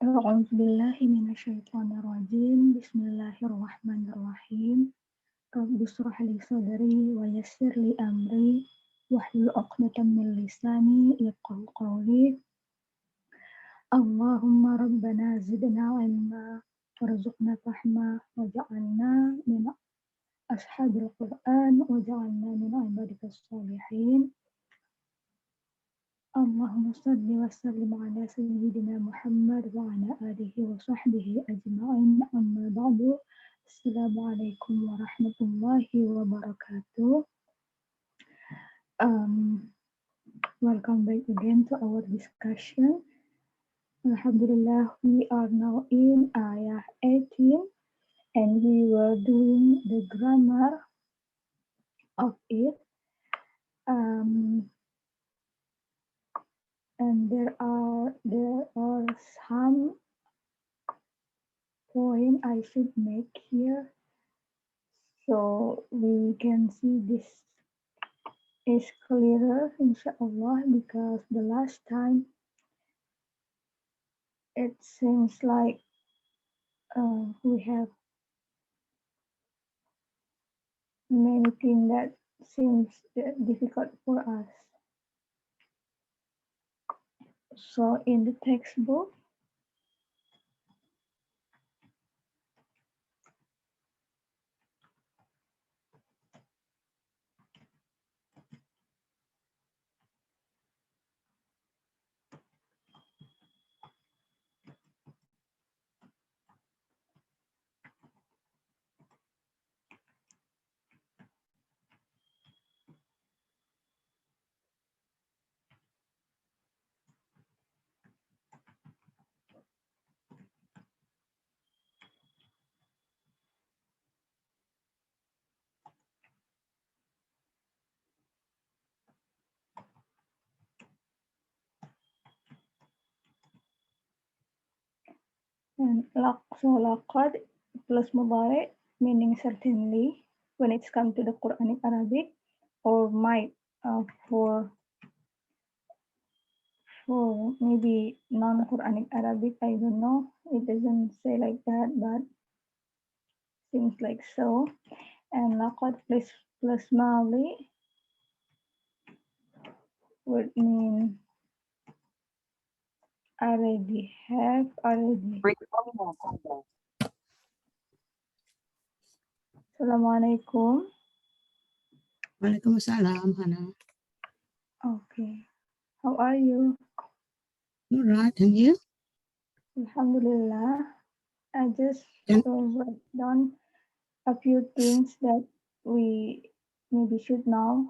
أعوذ بالله من الشيطان الرجيم بسم الله الرحمن الرحيم رب اشرح لي صدري ويسر لي أمري واحلل عقدة من لساني يفقهوا قولي اللهم ربنا زدنا علما وارزقنا فهما واجعلنا من أصحاب القرآن واجعلنا من عبادك الصالحين اللهم صل وسلم على سيدنا محمد وعلى آله وصحبه أجمعين أما بعد السلام عليكم ورحمة الله وبركاته. Welcome back again to our discussion. Alhamdulillah, we are now in ayah 18 and we were doing the grammar of it. And there are some point I should make here, so we can see this is clearer, inshallah, because the last time it seems like we have many things that seems difficult for us. So in the textbook, and laqad plus mudari meaning certainly when it's come to the Quranic Arabic, or might for maybe non-Quranic Arabic, I don't know. It doesn't say like that, but seems like so. And laqad plus mali would mean already have, already. Assalamualaikum. Waalaikumsalam, Hana. Okay. How are you? All right, and you? Alhamdulillah. I just wrote down a few things that we maybe should know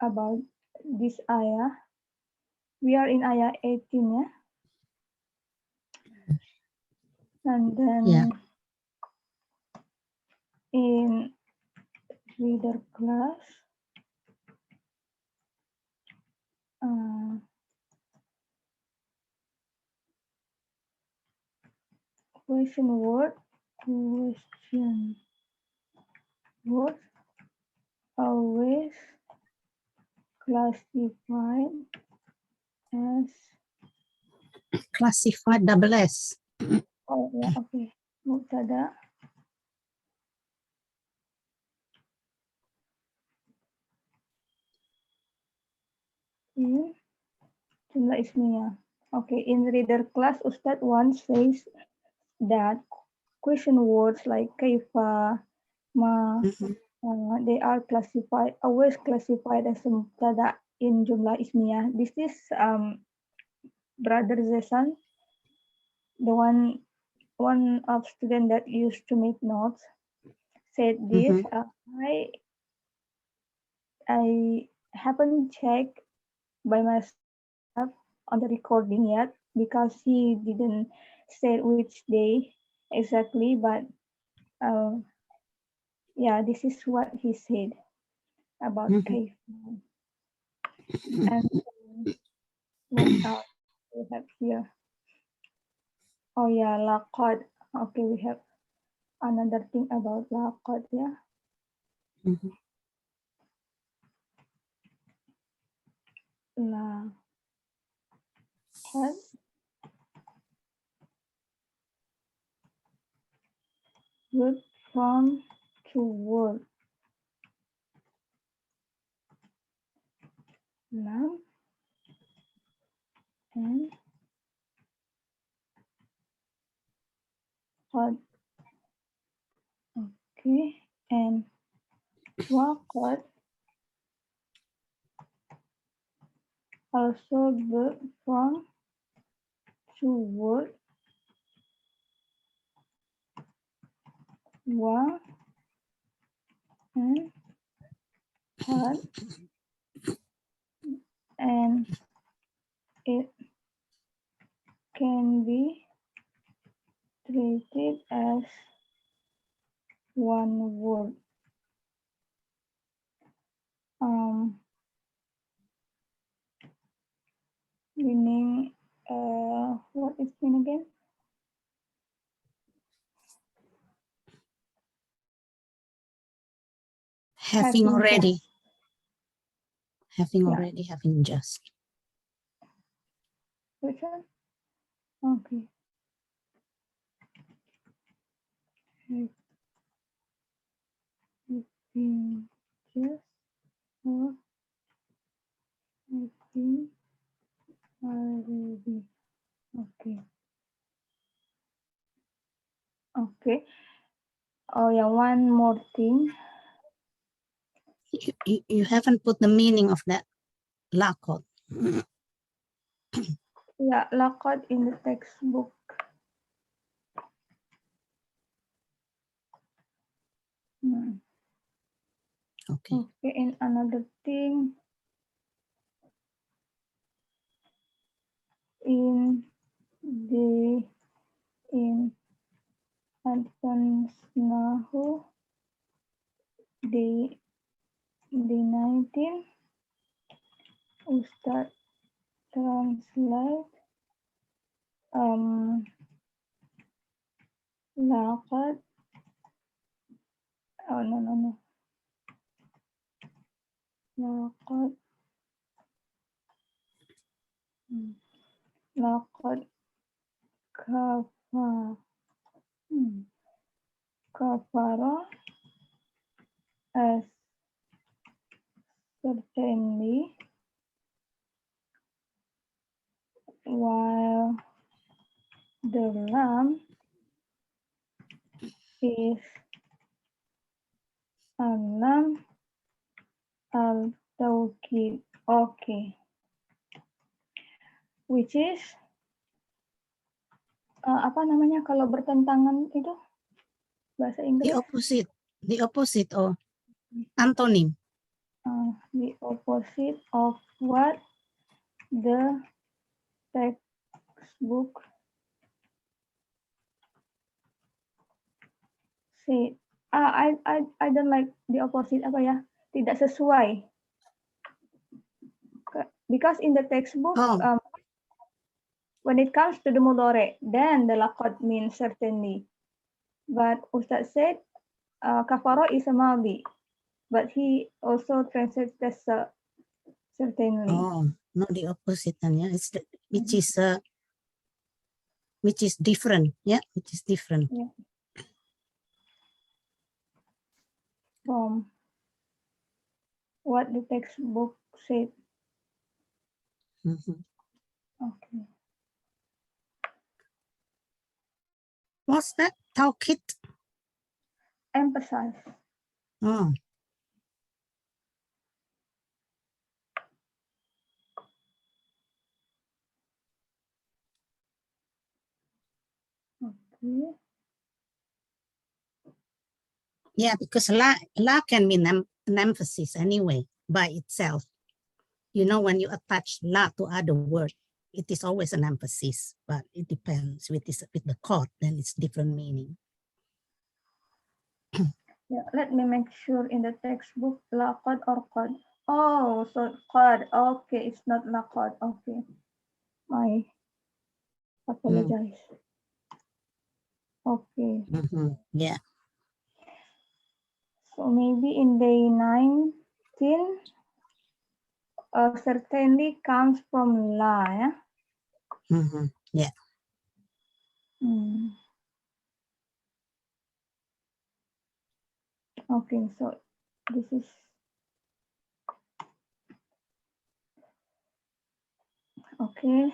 about this ayah. We are in ayah 18, yeah? And then in reader class, question word always classified as Classified double S. oh yeah, okay, mubtada in jumlah ismiyah. Okay, in reader class, Ustad once says that question words like kaifa, ma, they are always classified as mubtada in jumlah ismiyah. This is Brother Zesan, the one of student that used to make notes, said this. I haven't checked by myself on the recording yet because he didn't say which day exactly, but yeah, this is what he said about Kaif. And what else we have here? Oh yeah, laqad. Okay, we have another thing about laqad, yeah. Laqad verb from two words. Lam and qad. Okay, and waqad also verb from two words. Wa and qad, and it can be treated as one word. Meaning, what is mean again? Having already. Just. Having Yeah. already, having just. Which one? Okay. Having just or having already. Okay. Okay. Oh yeah, one more thing. You haven't put the meaning of that laqad. Yeah, laqad in the textbook. Okay. Okay, and another thing, in advanced Nahu, the 19 Ustad translate laqad, oh no, laqad kafara as certainly, while the lam is lam al-tawkid. Okay. Which is apa namanya kalau bertentangan itu bahasa Inggris? The opposite or antonym. The opposite of what the textbook said. I don't like the opposite, apa ya? Tidak sesuai. Because in the textbook, when it comes to the mudhari, then the laqad means certainly. But Ustaz said kafara is a maldi, but he also translates as certainly. Oh, not the opposite, yeah. It's the, which is different, yeah, which is different. Yeah. From what the textbook said. Okay. What's that? Taukid? Emphasize. Oh. Okay. Yeah, because la can mean an emphasis anyway by itself. You know, when you attach la to other word, it is always an emphasis, but it depends with the chord, then it's different meaning. Yeah, let me make sure in the textbook laqad or qad. Oh, so qad. Okay, it's not laqad. Okay. I apologize. Okay. Yeah. So maybe in day 19, certainly comes from la, yeah? Yeah. Okay, so this is okay.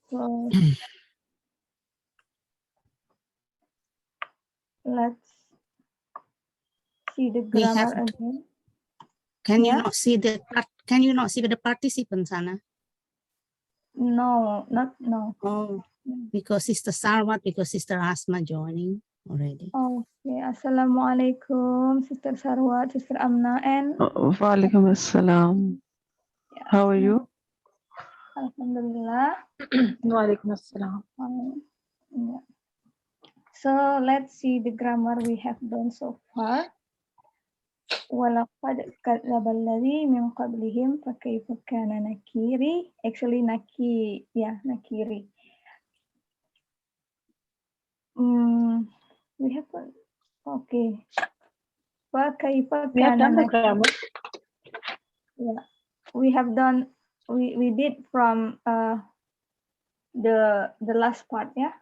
So let's see the We have, grammar again. can you Yeah? not see the can you not see the participants, Anna? No, not no. Oh, because Sister Sarwat, because Sister Asma joining already. Okay, Assalamualaikum, Sister Sarwat, Sister Amna, and Walaikum assalam. yeah, How are you? Alhamdulillah. Walaikum assalam. Yeah. So let's see the grammar we have done so far. وَلَقَدْ كَذَّبَ الَّذِي مِنْ قَبْلِهِمْ فَكَيْفَ كَانَ نَكِيرِ. Actually, nakiri. We have okay. فَكَيْفَ We have كَانَ done the nakiri. grammar. Yeah, we have done. We did from the last part. Yeah.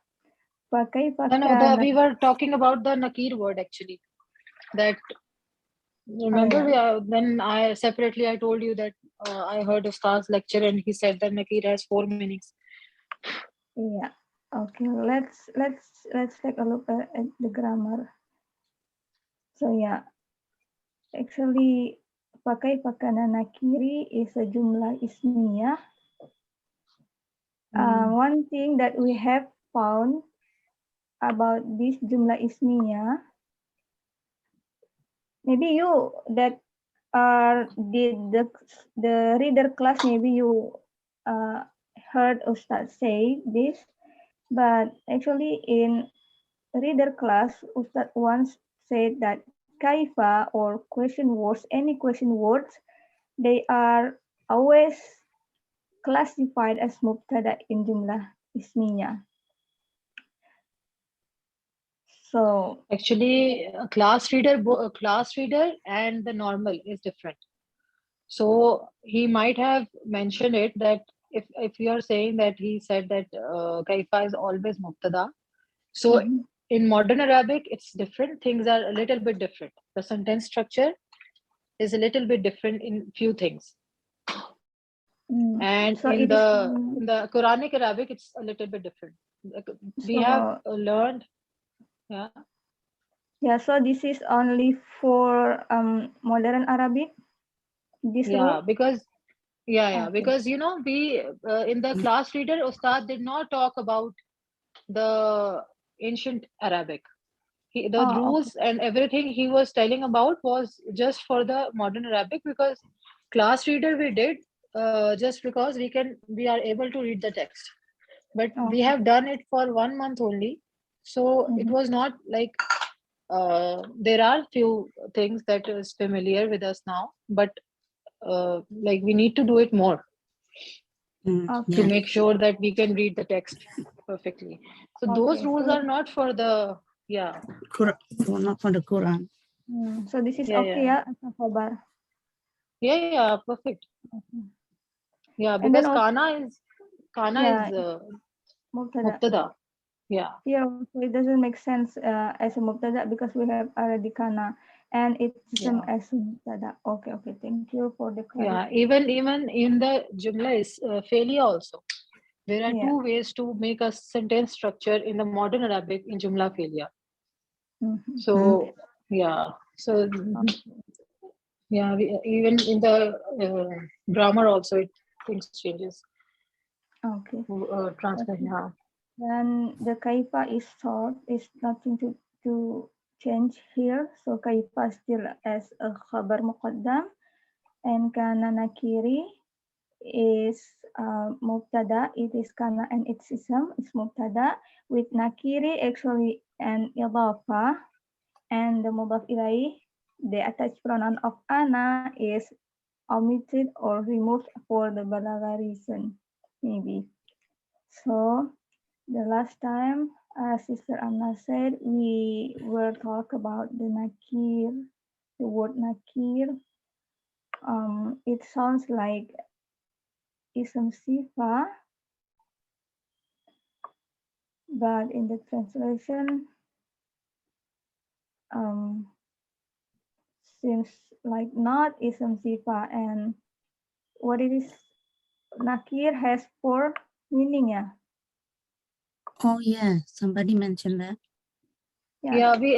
فَكَيْفَ No, كَانَ. we were talking about the nakir word actually. That remember when I separately I told you that I heard Ustaz's lecture and he said that nakir has 4 meanings. Yeah. Okay. Let's take a look at the grammar. So yeah, actually, pakai pakana nakiri is a jumlah ismiyah. One thing that we have found about this jumlah ismiyah, maybe you that did the reader class, maybe you heard Ustaz say this, but actually in reader class, Ustaz once said that kaifa or question words, any question words, they are always classified as mubtada in jumlah ismiyah. So Actually, a class reader and the normal is different. So he might have mentioned it that if you are saying that he said that kaifa is always mubtada. So in modern Arabic, it's different. Things are a little bit different. The sentence structure is a little bit different in few things. And so in it is the Quranic Arabic, it's a little bit different. We have learned, yeah. Yeah, so this is only for modern Arabic. This rule? Because Okay. because you know we in the class reader, Ustad did not talk about the ancient Arabic. The rules and everything he was telling about was just for the modern Arabic, because class reader we did just because we are able to read the text, but we have done it for 1 month only, so it was not like there are few things that is familiar with us now, but like we need to do it more to make sure that we can read the text perfectly. So those rules are not for the not for the Quran. So this is okay, yeah, Khabar. Yeah, perfect. Yeah, And then because kana is mubtada. Yeah. Yeah, so it doesn't make sense as a mubtada because we have already kana, and it's the same as mubtada. Okay, thank you for the clarification. Even in the jumla is failure also. There are two ways to make a sentence structure in the modern Arabic in jumla failure. So so even in the grammar also things changes. Okay. Translation. Then the kaifa is short, is nothing to change here. So kaifa still as a khabar muqaddam, and kana nakiri is mubtada. It is kana and its ism is mubtada with nakiri actually an idafa, and the mudaf ilaih, the attached pronoun of ana is omitted or removed for the balagha reason, maybe. So the last time, as Sister Anna said, we were talk about the nakir, the word nakir. It sounds like ism sifa, but in the translation, seems like not ism sifa, and what it is nakir has 4 meaning, yeah. Oh yeah, somebody mentioned that. Yeah, we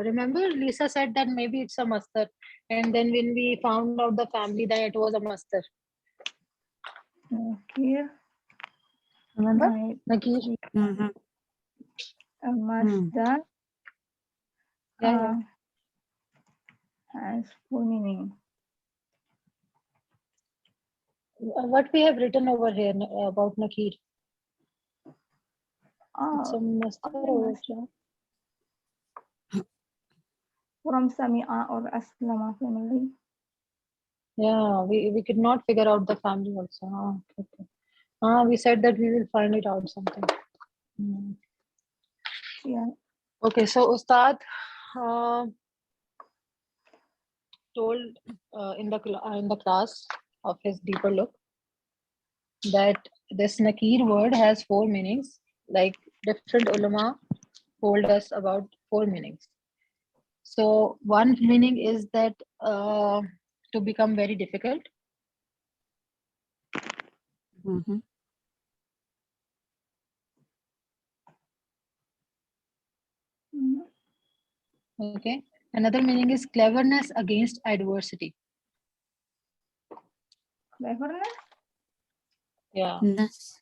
remember Lisa said that maybe it's a mastar, and then when we found out the family that it was a mastar. Nakir. Remember? Nakir? Mhm. Masdar Yeah. has 4 meaning. What we have written over here about Nakir? It's a mastar or what? From Sami'a or Aslama family. Yeah, we could not figure out the family also. Okay. We said that we will find it out something. Yeah. Okay, so Ustad told in the class of his deeper look that this Nakir word has 4 meanings. Like different ulama told us about 4 meanings. So one meaning is that to become very difficult. Mhm. Okay. Another meaning is cleverness against adversity. Cleverness? Yeah. Nice.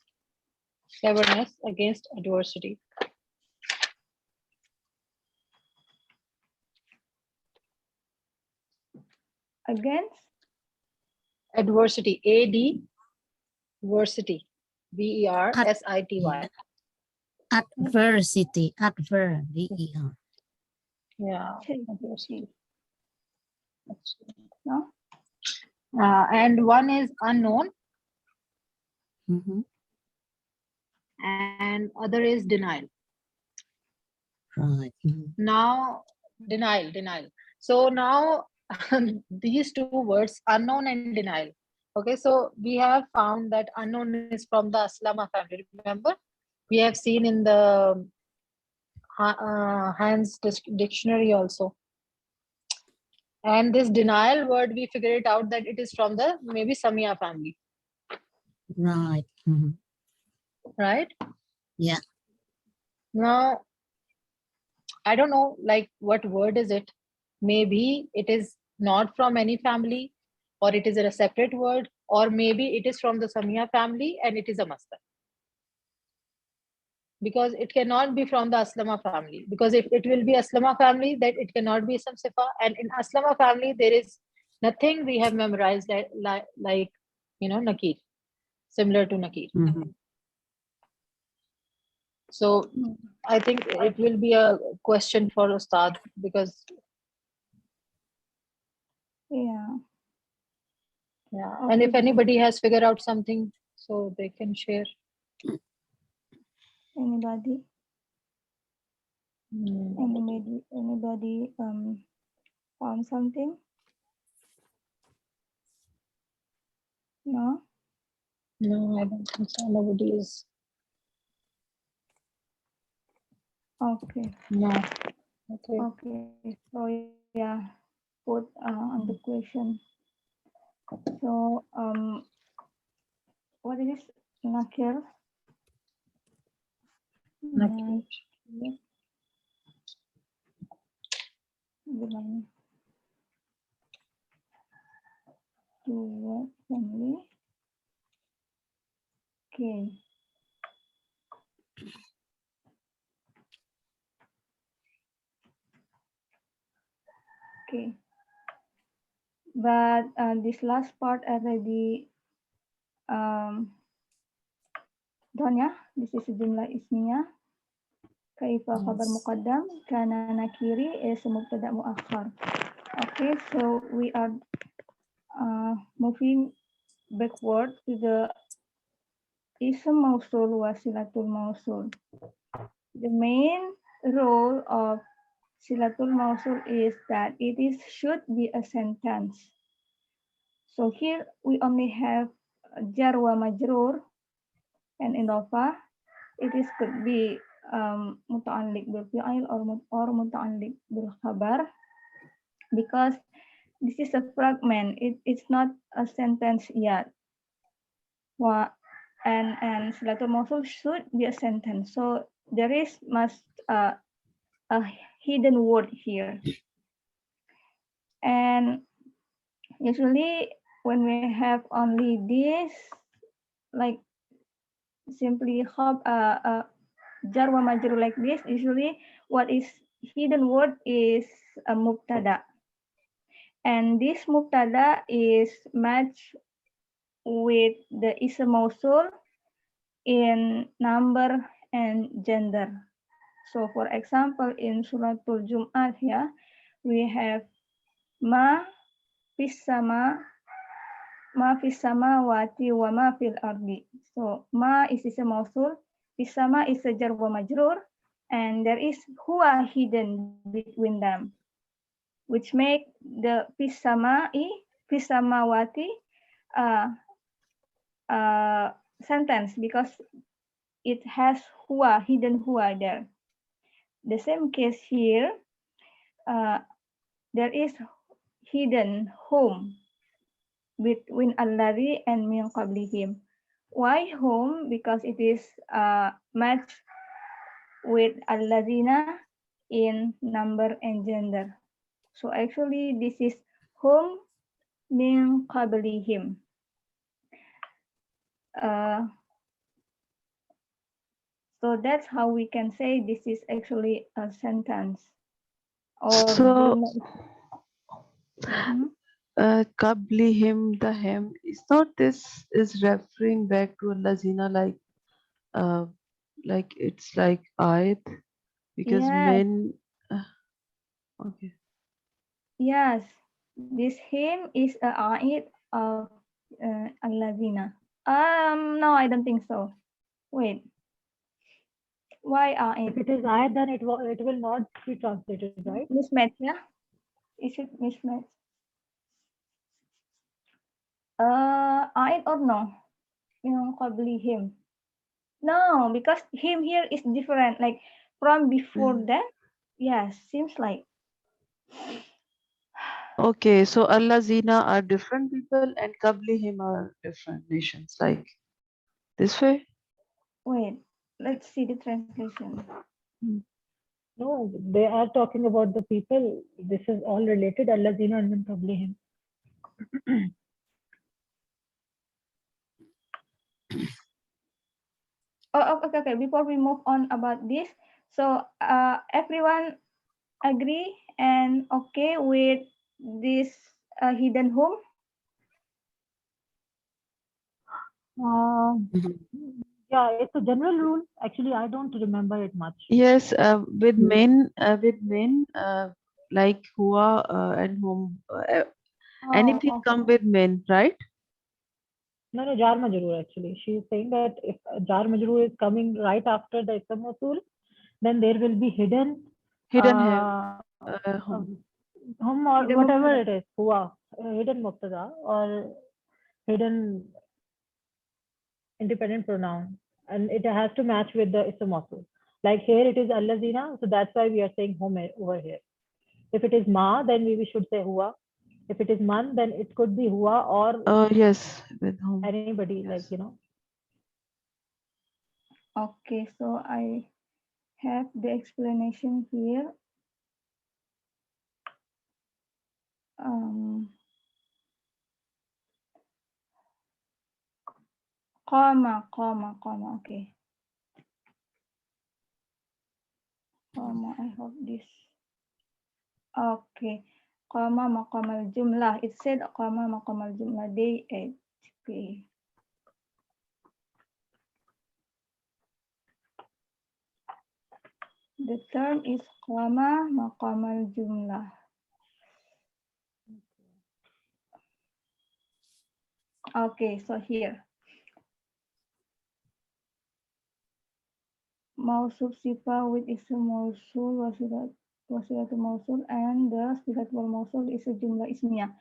Cleverness against adversity. Against? Adversity. Adversity. Bersity. Yeah. Adversity. Adver. Yeah. Adversity. Adversity. No? And one is unknown, Mhm. and other is denial. Right. Mhm. Now, denial. So now these two words, unknown and denial. Okay, so we have found that unknown is from the Aslama family. Remember, we have seen in the Hans dictionary also. And this denial word, we figure it out that it is from the maybe Samia family, Right. Mhm. right? Yeah. Now, I don't know, like what word is it? Maybe it is not from any family, or it is a separate word, or maybe it is from the Samia family and it is a mastar. Because it cannot be from the Aslama family. Because if it will be Aslama family, that it cannot be some sifa. And in Aslama family, there is nothing we have memorized like Nakir, similar to Nakir. Mhm. So I think it will be a question for Ustad because Yeah. yeah. Okay. And if anybody has figured out something, so they can share. Anybody? Anybody found something? No? No, I don't think so. Nobody is. Okay. No. Okay. Okay. So yeah, put on the question. So what is nakir? Nakir. Belong to what family? Okay. Okay. But this last part already done ya. This is jumlah ismiyah. Kaifa khabar muqaddam kana nakiri is mubtada muakhar. Okay, so we are moving backward to the ism mausul wasilatul mausul. The main role of silatul mausul is that should be a sentence. So here we only have jar wa majrur and idafa. Could be muta'alliq bil fi'il or muta'alliq bil khabar, because this is a fragment. It's not a sentence yet. And silatul mausul should be a sentence. So there is must a hidden word here. And usually when we have only this, like simply jar wa majrur like this, usually what is hidden word is a mubtada. And this mubtada is matched with the ism mausul in number and gender. So for example, in Suratul Jum'ah here, we have ma fis samawati wa ma fil ardi. So ma is ism mausul, fis sama is a jar wa majrur, and there is huwa hidden between them, which make the fis samawati uh, sentence because it has huwa, hidden huwa there. The same case here, there is hidden home between alladhi and min qablihim. Why home? Because it is matched with alladhina in number and gender. So actually this is home min qablihim. So that's how we can say this is actually a sentence. Or So, Mhm. the him, is not this is referring back to Allazina like it's like ayat because Yes, men, okay. yes. This him is a aid of Allazina. No, I don't think so. Wait, why If aid? it is ayat, then it will not be translated, right? Mismatch, yeah? Is it mismatch? Aid or no? Probably him. No, because him here is different. Like from before that, yes, seems like. Okay, so Allazina are different people and Qablihim are different nations, like this way. Wait, let's see the translation. No, they are talking about the people. This is all related. Allazina and min qablihim. Oh, okay. Before we move on about this, so everyone agree and okay with this hidden home? Yeah, it's a general rule. Actually, I don't remember it much. Yes, with men, like Hua and whom, anything come with men, right? No, jar majroor actually. She is saying that if jar majroor is coming right after the ism mawsul, then there will be hidden Hidden him, hum or Hidden whatever mubtada. it is, hua, hidden mubtada or hidden independent pronoun, and it has to match with the ism mawsul. Like here it is allazina, so that's why we are saying hum over here. If it is ma, then we should say hua. If it is man, then it could be hua or yes, with whom? anybody, Yes. like, Okay, so I have the explanation here. Comma, okay. Comma, I hope this. Okay. Comma maqamal jumlah. It said comma maqamal jumlah day 8. Okay. The term is comma maqamal jumlah. Okay, so here. Mausuf sifah with ism mausul wasilatul mausul, and the silatul mausul is a jumlah ismiyah.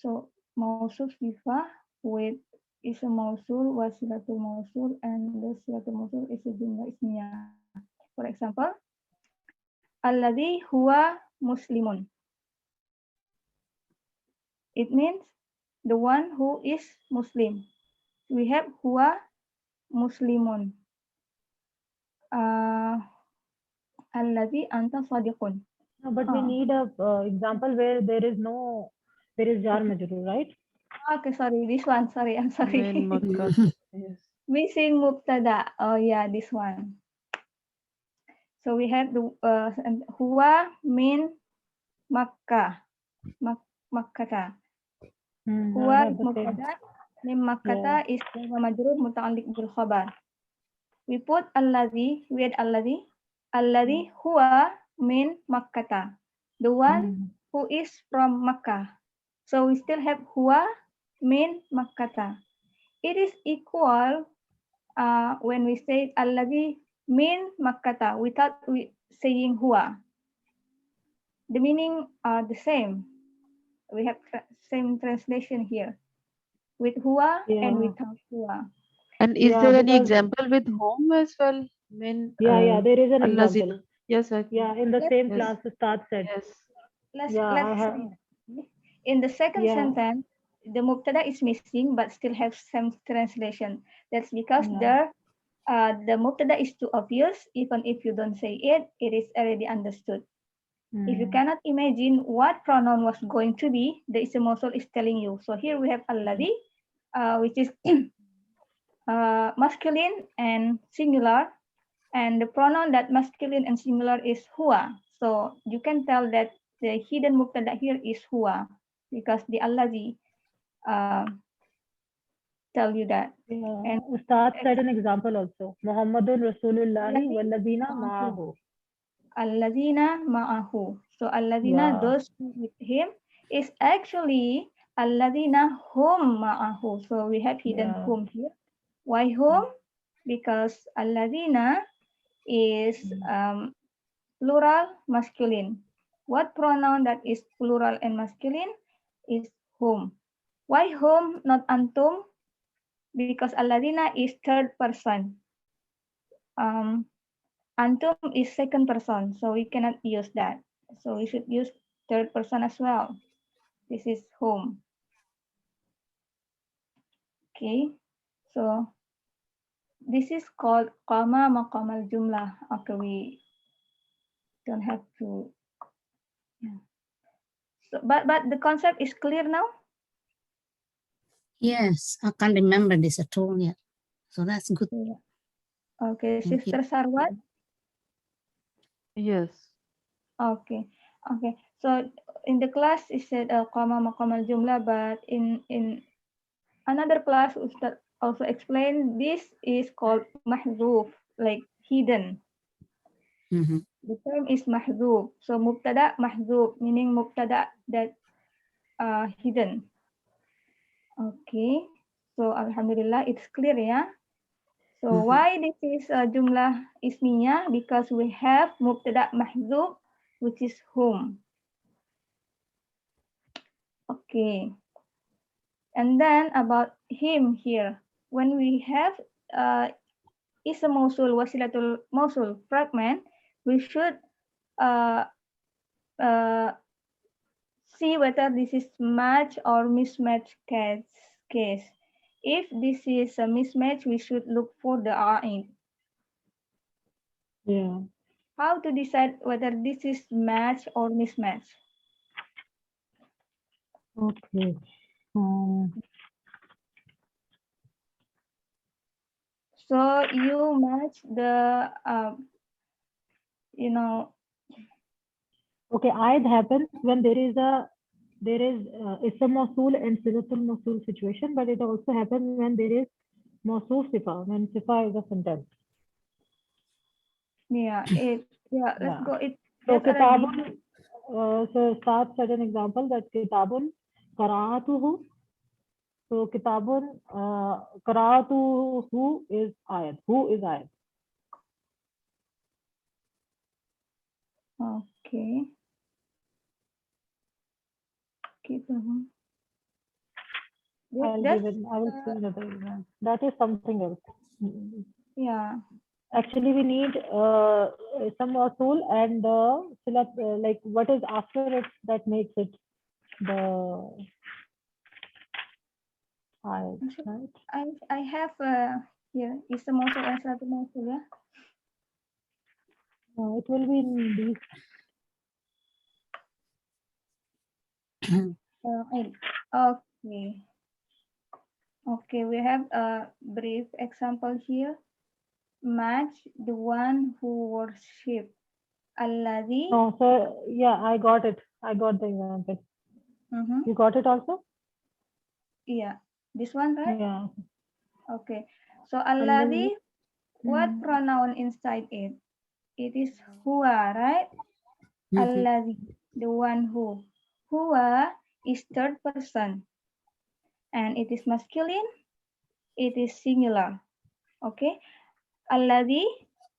So mausuf sifah with ism mausul wasilatul mausul, and the silatul mausul is a jumlah ismiyah. For example, alladhi huwa muslimun. It means the one who is Muslim. We have huwa muslimun. Alladhi anta sadiqun. No, but we need a example where there is jar majroor, right? Okay, sorry, this one. Sorry, I'm sorry. Min Makkah. Yes. Missing mubtada. Oh yeah, this one. So we have the huwa min Makkah. Makkah. Huwa mubtada min Makkah is majrur muta'alliq bil khabar. We put alladhi, we add alladhi huwa min Makkah. The one who is from Makkah. So we still have huwa min Makkah. It is equal when we say alladhi min Makkah without saying huwa. The meaning are the same. We have same translation here with huwa and without huwa. And is there any example with whom as well? Min, there is an Allah example. Yes, In the same Yes. class, Ustad said. Yes. Let's have. say in the second sentence, the mubtada is missing but still have some translation. That's because the mubtada is too obvious. Even if you don't say it, it is already understood. If you cannot imagine what pronoun was going to be, the ism mawsul is telling you. So here we have alladhi, which is masculine and singular, and the pronoun that masculine and singular is huwa. So you can tell that the hidden mubtada here is huwa because the alladhi tell you that. And Ustad said an example also. Muhammadun Rasulullahi walladina ma'ahu. Alladina ma'ahu. So alladina, those with him, is actually alladina hum ma'ahu. So we have hidden hum here. Why hum? Because alladina is plural masculine. What pronoun that is plural and masculine is whom. Why whom, not antum? Because alladina is third person. Antum is second person, so we cannot use that. So we should use third person as well. This is whom. Okay, so this is called qama maqam al-jumlah. Okay, we don't have to. Yeah. So, but the concept is clear now. Yes, I can't remember this at all yet. So that's good. Yeah. Okay, Thank Sister Sarwat. Yes. Okay. So in the class it said qama maqam al-jumlah, but in another class Ustad also explained this is called mahzuf, like hidden. The term is mahzuf. So mubtada mahzuf, meaning mubtada that hidden. Okay. So alhamdulillah it's clear ya. So why this is jumlah ismiyah? Because we have mubtada mahzuf, which is whom. Okay. And then about him here, when we have ism mausul, wasilatul mausul fragment, we should see whether this is match or mismatch case. If this is a mismatch, we should look for the A18. Yeah. How to decide whether this is match or mismatch? Okay. So you match the, Okay, Aid happens when there is ism mawsul and silatul mawsul situation, but it also happens when there is mawsuf sifa, when sifa is a sentence. Let's go. So kitabun, so start set an example that kitabun qara'atuhu. So kitabun qara'atuhu is ayat. Who is ayat? Okay. I will see another example. That is something else. Yeah. Actually, we need some mawsul and the like what is after it that makes it the right? I have here is the mosul and satu mosul, yeah. It will be in these. Okay. Okay, we have a brief example here. Match the one who worship Alladhi. Oh, so yeah, I got it. I got the example. You got it also? Yeah, this one, right? Yeah. Okay. So Alladhi, what pronoun inside it? It is huwa, right? Alladhi, the one who. Huwa is third person and it is masculine, it is singular. Okay. Alladhi,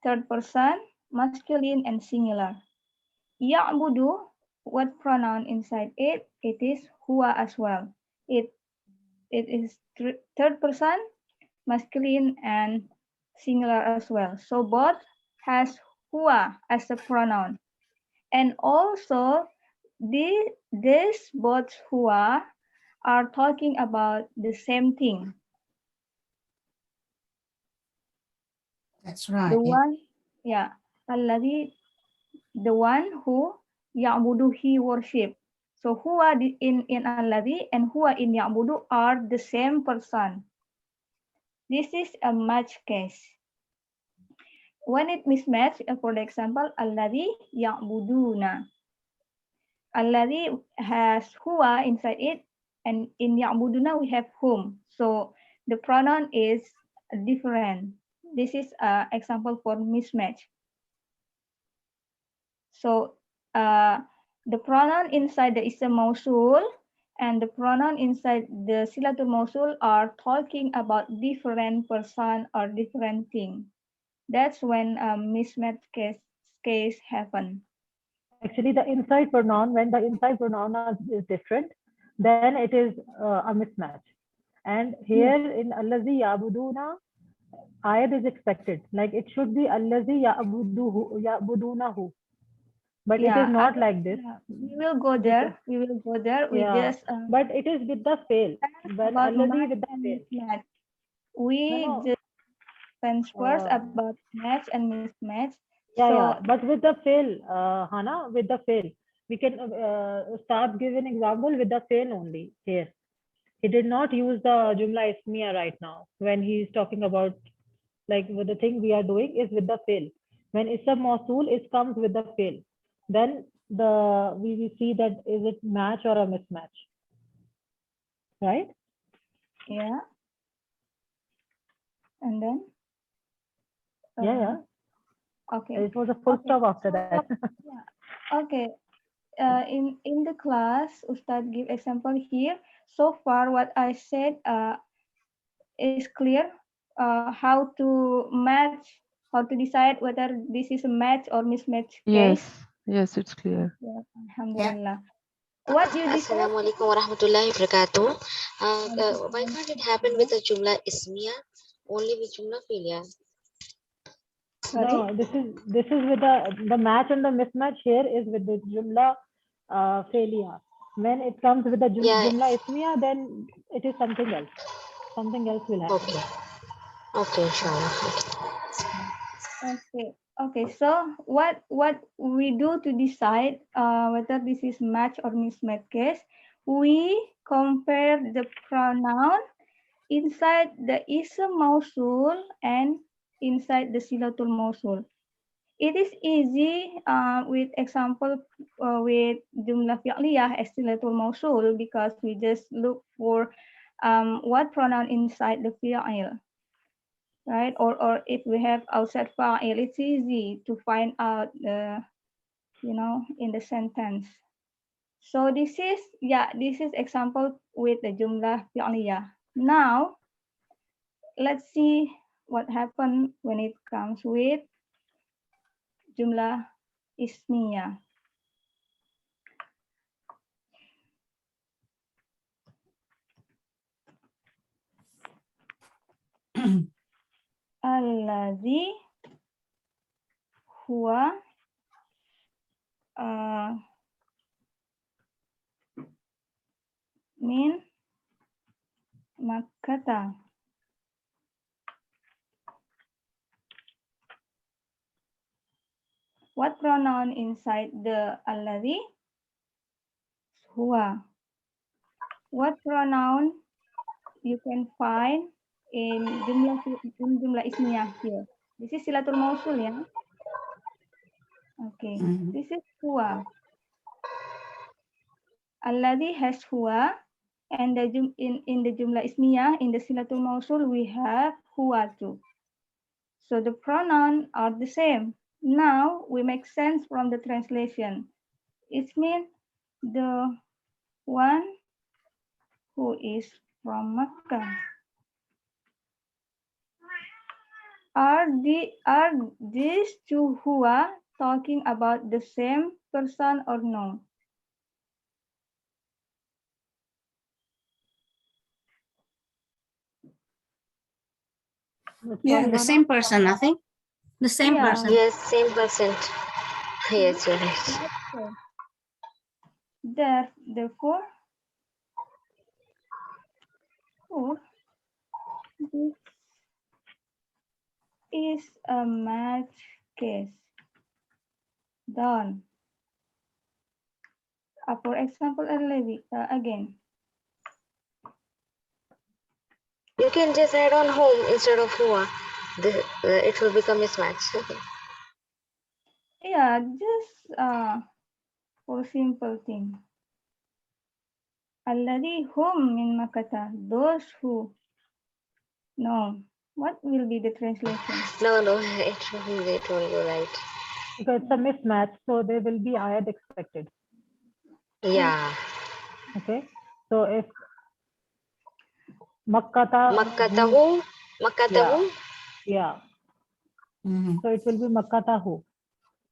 third person, masculine and singular. Ya'budu, what pronoun inside it? It is huwa as well. It is third person, masculine and singular as well. So both has huwa as a pronoun. And also these both huwa are talking about the same thing. That's right. The one, yeah, alladhi, the one who ya'budu, he worship. So huwa in alladhi and huwa in ya'budu are the same person. This is a match case. When it mismatch, for example, alladhi ya'buduna. Alladhi has huwa inside it, and in ya'buduna we have whom. So the pronoun is different. This is an example for mismatch. So the pronoun inside the ism mausul and the pronoun inside the silatul mausul are talking about different person or different thing. That's when a mismatch case happen. Actually, the inside pronoun, when the inside pronoun is different, then it is a mismatch. And here in allazi yabuduna, ayat is expected. Like it should be allazi yabudunahu. But it is not like this. We will go there. We will go there. We just but it is with the fail. When about allazi with the and fail. mismatch. We No. just spend first about match and mismatch. Yeah. But with the fail, Hana, with the fail, we can start giving example with the fail only here. He did not use the Jumla Ismiya right now when he is talking about like the thing we are doing is with the fail. When Ism Mausul, it comes with the fail. Then we see that is it match or a mismatch, right? Yeah. And then? Yeah. Okay. It was a full stop after that. Yeah. Okay. In the class, Ustad give example here. So far, what I said is clear. How to match, how to decide whether this is a match or mismatch case. Yes, it's clear. Yeah, Alhamdulillah. What you decide? Assalamualaikum warahmatullahi wabarakatuh. Why can't it happen with a Jumla Ismiya? Only with Jumla Filia? Sorry? No, this is with the match and the mismatch here is with the Jumla Filia. When it comes with the Jumla Ismiya, then it is something else. Something else will happen. Okay, inshallah. Okay. So what we do to decide whether this is match or mismatch case, we compare the pronoun inside the ism mausul and inside the silatul mausul. It is easy with example with jumlah fi'liyah as silatul mausul because we just look for what pronoun inside the fi'il. Right? Or if we have outside fa'il, it's easy to find out in the sentence. So this is example with the jumlah fi'liyah. Now let's see what happened when it comes with jumlah ismiyah. Alladhi huwa min Makkah. What pronoun inside the alladhi? Huwa. What pronoun you can find in jumlah ismiyah here? This is silatul mausul, ya. Okay, this is huwa. Alladhi has huwa, and in the jumlah ismiyah, in the silatul mausul, we have huwa too. So the pronoun are the same. Now we make sense from the translation. It means the one who is from Makkah. Are these two huwa talking about the same person or no? Yeah, the same person, I think. The same person. Yes, same person. Yes, you're right. Therefore, this is a match case. Done. For example, again. You can just add on home instead of huwa. It will become mismatch. Yeah, just for simple thing. Alladhi hum min Makkah. Those who. No. What will be the translation? No, it won't go right. Because it's a mismatch, so there will be ayat expected. Yeah. Okay. So if Makkatahu. Yeah. So it will be Makkatahu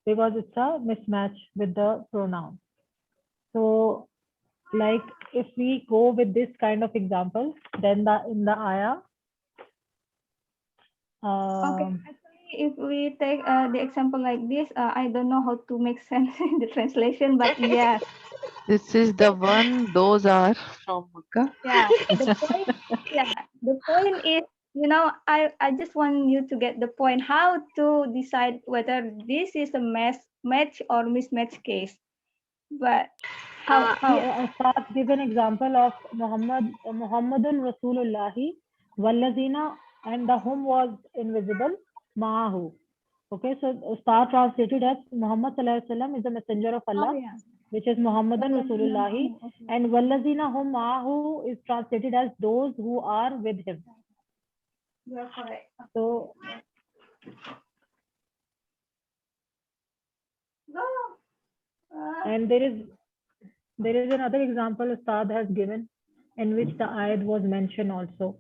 because it's a mismatch with the pronoun. So like if we go with this kind of example, then in the ayah. Okay, actually, if we take the example like this, I don't know how to make sense in the translation, but yes. This is the one, those are from Makkah. Yeah, the point is, I just want you to get the point, how to decide whether this is a match or mismatch case. But how? Start give an example of Muhammadun Rasulullahi Wallazina, and the whom was invisible Ma'ahu. Okay, so Star translated as Muhammad Sallallahu Alaihi Wasallam is the messenger of Allah, which is Muhammadan Rasulullahi, and Wallazina hum Ma'ahu is translated as those who are with him. You are correct. So and there is another example Ustad has given in which the ayat was mentioned also,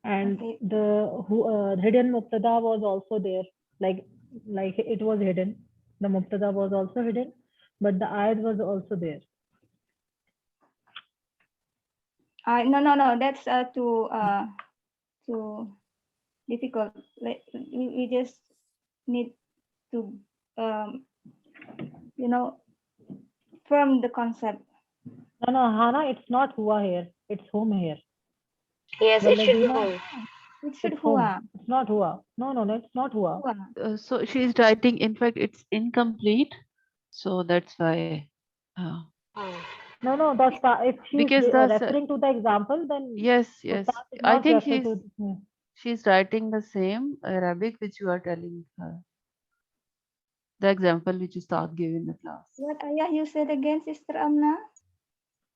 and the hidden mubtada was also there, like it was hidden. The mubtada was also hidden, but the ayat was also there. No, that's too difficult. Like we just need to firm the concept. No, Hana, it's not huwa here. It's whom here. Yes, it should be home. It should huwa. It's not huwa. No, it's not huwa. So she's writing, in fact, it's incomplete. So that's why. No, that's if she's referring to the example, then yes. I think she's writing the same Arabic which you are telling her. The example which you start giving in the class. What ayah you said again, Sister Amna?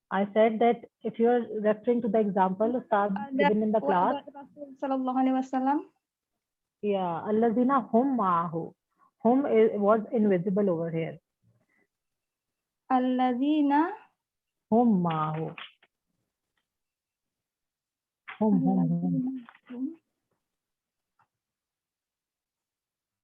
I said that if you are referring to the example start given in the class. Sallallahu Alaihi Wasallam. Yeah, Allazina hum ma'ahu. Hum was invisible over here. Allazina hum ma'ahu. Hum.